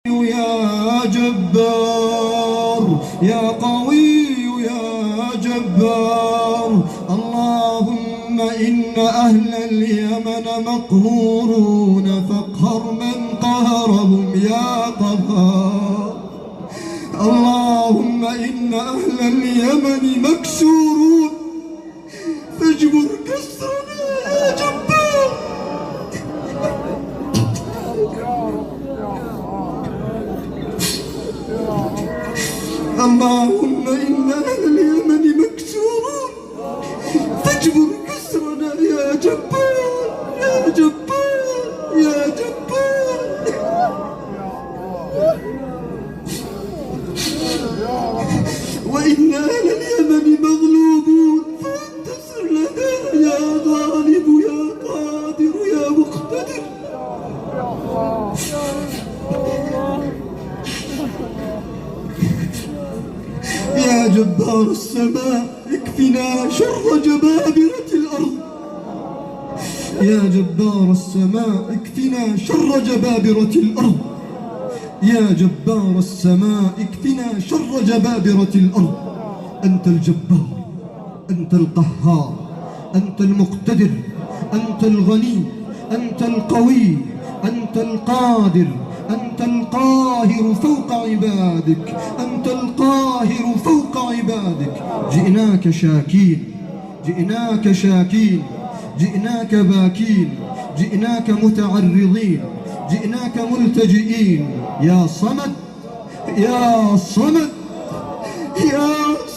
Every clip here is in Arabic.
يا جبار يا قوي يا جبار. اللهم إن أهل اليمن مقهورون فاقهر من قهرهم يا قهار. اللهم إن أهل اليمن مكسورون فاجبر كسرنا يا جبار. اللهم إن أهل اليمن مكسورون فاجبر كسرنا يا جبار يا جبار يا جبار. وإن أهل اليمن مغلوبون فانتصر لنا يا غالب يا قادر يا مقتدر. يا جبار السماء اكفنا شر جبابرة الأرض. يا جبار السماء اكفنا شر جبابرة الأرض. يا جبار السماء اكفنا شر جبابرة الأرض. أنت الجبار، أنت القهار، أنت المقتدر، أنت الغني، أنت القوي، أنت القادر، أنت القاهر فوق عبادك، أنت القاهر فوق عبادك. جئناك شاكين، جئناك شاكين، جئناك باكين، جئناك متعرضين، جئناك ملتجئين. يا صمد يا صمد يا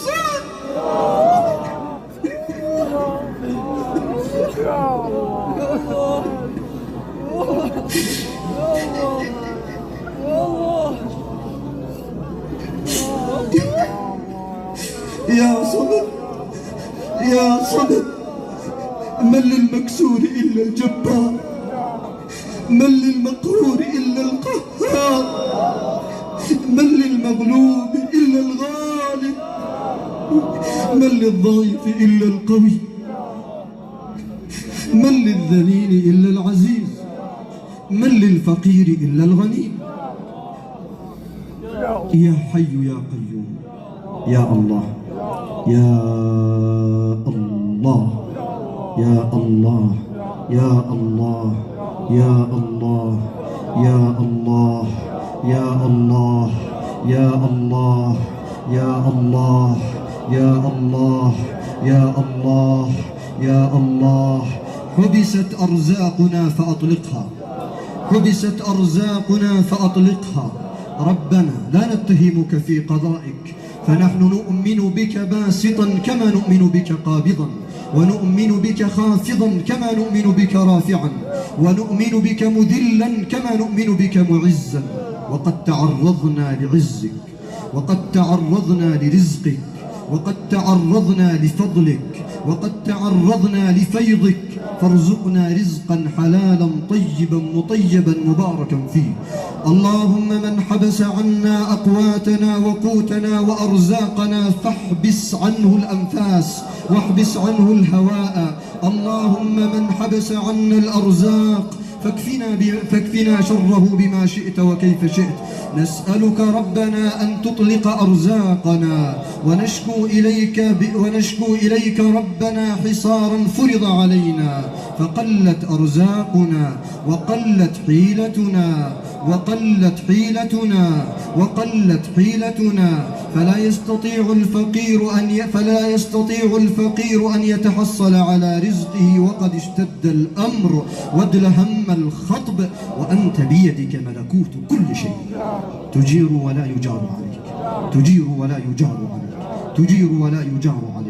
صمد. يا صمد يا صمد. من للمكسور إلا الجبار، من للمقهور إلا القهار، من للمغلوب إلا الغالب، من للضعيف إلا القوي، من للذليل إلا العزيز، من للفقير إلا الغني. يا حي يا قيوم يا الله يا الله يا الله يا الله يا الله يا الله يا الله يا الله يا الله يا الله يا الله يا الله. حبست أرزاقنا فأطلقها، حبست أرزاقنا فأطلقها. ربنا لا نتهمك في قضائك، فنحن نؤمن بك باسطا كما نؤمن بك قابضا، ونؤمن بك خافضا كما نؤمن بك رافعا، ونؤمن بك مذلا كما نؤمن بك معزا. وقد تعرضنا لعزك، وقد تعرضنا لرزقك، وقد تعرضنا لفضلك، وقد تعرضنا لفيضك. فارزقنا رزقا حلالا طيبا مطيبا مباركا فيه. اللهم من حبس عنا أقواتنا وقوتنا وأرزاقنا فاحبس عنه الأنفاس واحبس عنه الهواء. اللهم من حبس عنا الأرزاق فاكفنا شره بما شئت وكيف شئت. نسألك ربنا أن تطلق أرزاقنا، ونشكو إليك ربنا حصارا فرض علينا، فقلت أرزاقنا وقلت حيلتنا وقلت حيلتنا وقلت حيلتنا. فلا يستطيع الفقير أن يتحصل على رزقه وقد اشتد الأمر وادلهم الخطب، وأنت بيدك ملكوت كل شيء. تجير ولا يجار عليك، تجير ولا يجار عليك، تجير ولا يجار عليك.